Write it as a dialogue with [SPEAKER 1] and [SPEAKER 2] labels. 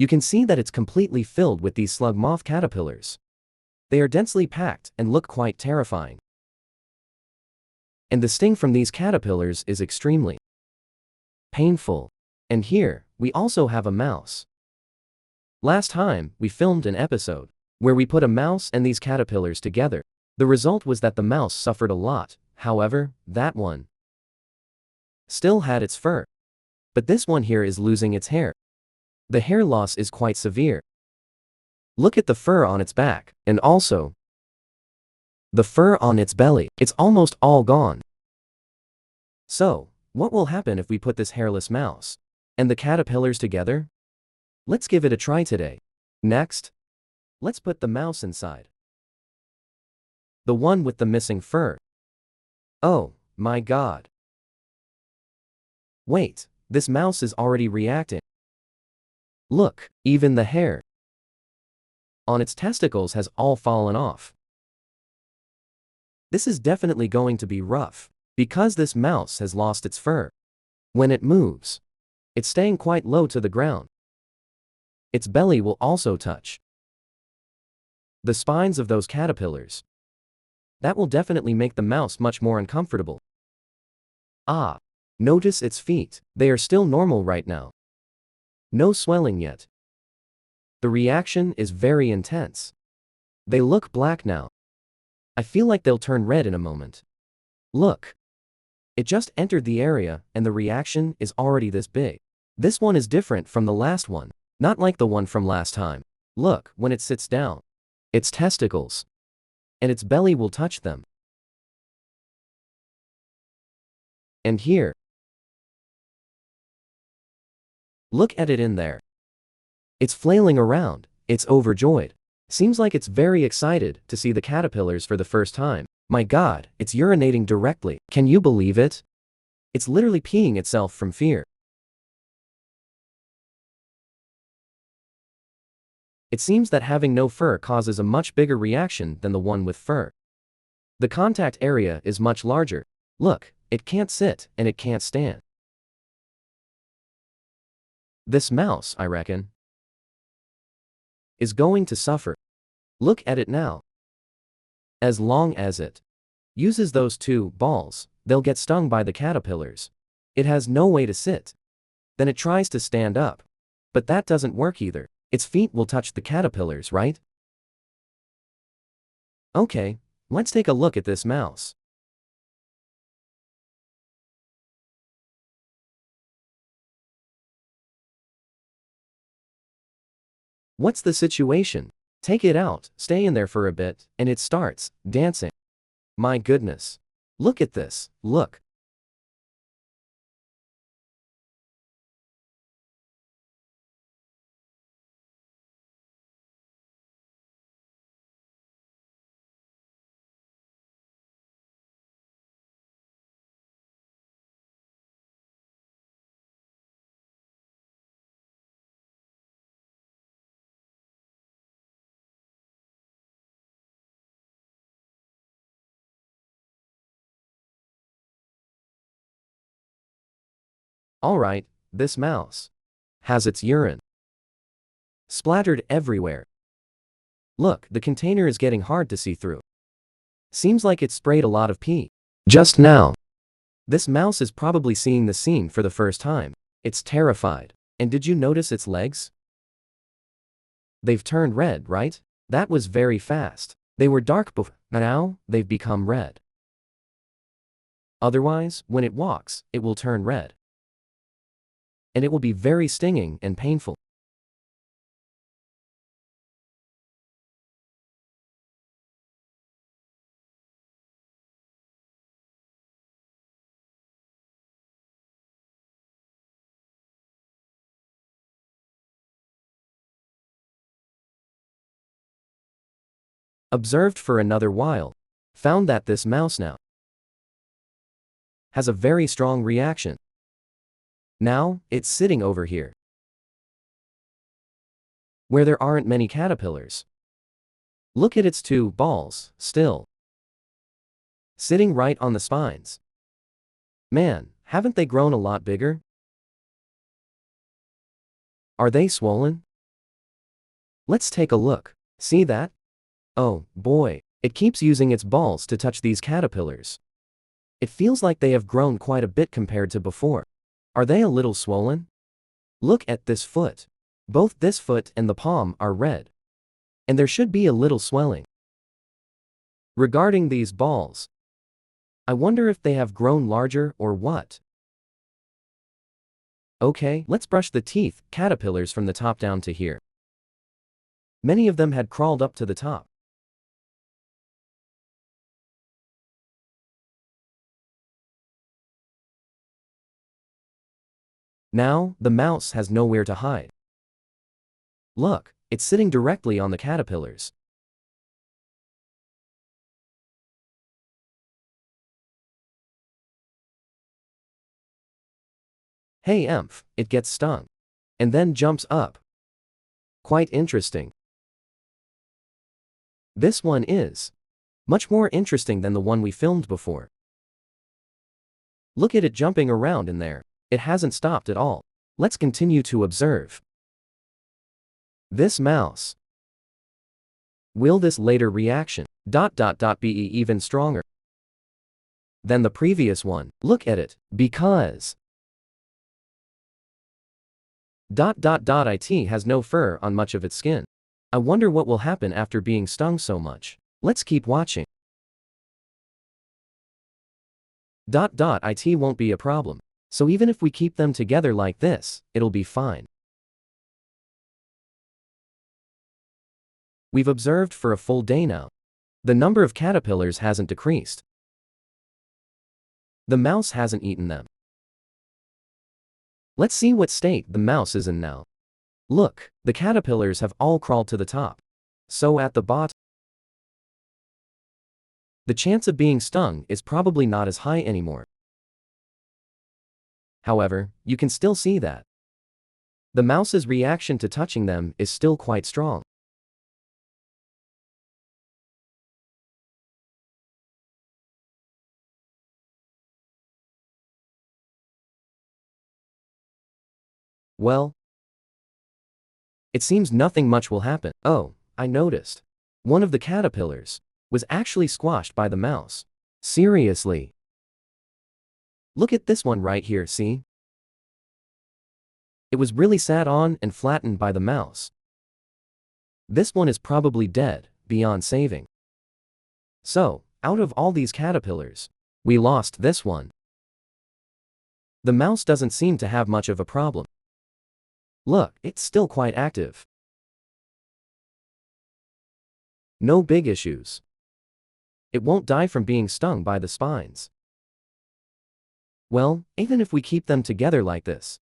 [SPEAKER 1] You can see that it's completely filled with these slug moth caterpillars. They are densely packed and look quite terrifying. And the sting from these caterpillars is extremely painful. And here, we also have a mouse. Last time, we filmed an episode where we put a mouse and these caterpillars together. The result was that the mouse suffered a lot. However, that one still had its fur. But this one here is losing its hair. The hair loss is quite severe. Look at the fur on its back, and also the fur on its belly. It's almost all gone. So, what will happen if we put this hairless mouse and the caterpillars together? Let's give it a try today. Next, let's put the mouse inside. The one with the missing fur. Oh, my God. Wait, this mouse is already reacting. Look, even the hair on its testicles has all fallen off. This is definitely going to be rough, because this mouse has lost its fur. When it moves, it's staying quite low to the ground. Its belly will also touch the spines of those caterpillars. That will definitely make the mouse much more uncomfortable. Ah, notice its feet. They are still normal right now. No swelling yet. The reaction is very intense. They look black now. I feel like they'll turn red in a moment. Look. It just entered the area and the reaction is already this big. This one is different from the last one, not like the one from last time. Look, when it sits down, its testicles and its belly will touch them. And here, look at it in there. It's flailing around, it's overjoyed. Seems like it's very excited to see the caterpillars for the first time. My God, it's urinating directly. Can you believe it? It's literally peeing itself from fear. It seems that having no fur causes a much bigger reaction than the one with fur. The contact area is much larger. Look, it can't sit and it can't stand. This mouse, I reckon, is going to suffer. Look at it now. As long as it uses those two balls, they'll get stung by the caterpillars. It has no way to sit. Then it tries to stand up. But that doesn't work either. Its feet will touch the caterpillars, right? Okay, let's take a look at this mouse. What's the situation? Take it out, stay in there for a bit, and it starts dancing. My goodness. Look at this, look. Alright, this mouse has its urine splattered everywhere. Look, the container is getting hard to see through. Seems like it sprayed a lot of pee just now. This mouse is probably seeing the scene for the first time. It's terrified. And did you notice its legs? They've turned red, right? That was very fast. They were dark before, now they've become red. Otherwise, when it walks, it will turn red. And it will be very stinging and painful. Observed for another while. Found that this mouse now has a very strong reaction. Now, it's sitting over here, where there aren't many caterpillars. Look at its two balls, still sitting right on the spines. Man, haven't they grown a lot bigger? Are they swollen? Let's take a look. See that? Oh, boy, it keeps using its balls to touch these caterpillars. It feels like they have grown quite a bit compared to before. Are they a little swollen? Look at this foot. Both this foot and the palm are red. And there should be a little swelling. Regarding these balls, I wonder if they have grown larger or what. Okay, let's brush the teeth, caterpillars from the top down to here. Many of them had crawled up to the top. Now, the mouse has nowhere to hide. Look, it's sitting directly on the caterpillars. Hey it gets stung. And then jumps up. Quite interesting. This one is much more interesting than the one we filmed before. Look at it jumping around in there. It hasn't stopped at all. Let's continue to observe. This mouse. Will this later reaction be even stronger than the previous one? Look at it, because it has no fur on much of its skin. I wonder what will happen after being stung so much. Let's keep watching. It won't be a problem. So even if we keep them together like this, it'll be fine. We've observed for a full day now. The number of caterpillars hasn't decreased. The mouse hasn't eaten them. Let's see what state the mouse is in now. Look, the caterpillars have all crawled to the top. So at the bottom, the chance of being stung is probably not as high anymore. However, you can still see that the mouse's reaction to touching them is still quite strong. Well, it seems nothing much will happen. Oh, I noticed. One of the caterpillars was actually squashed by the mouse. Seriously. Look at this one right here, see? It was really sat on and flattened by the mouse. This one is probably dead, beyond saving. So, out of all these caterpillars, we lost this one. The mouse doesn't seem to have much of a problem. Look, it's still quite active. No big issues. It won't die from being stung by the spines. Well, even if we keep them together like this,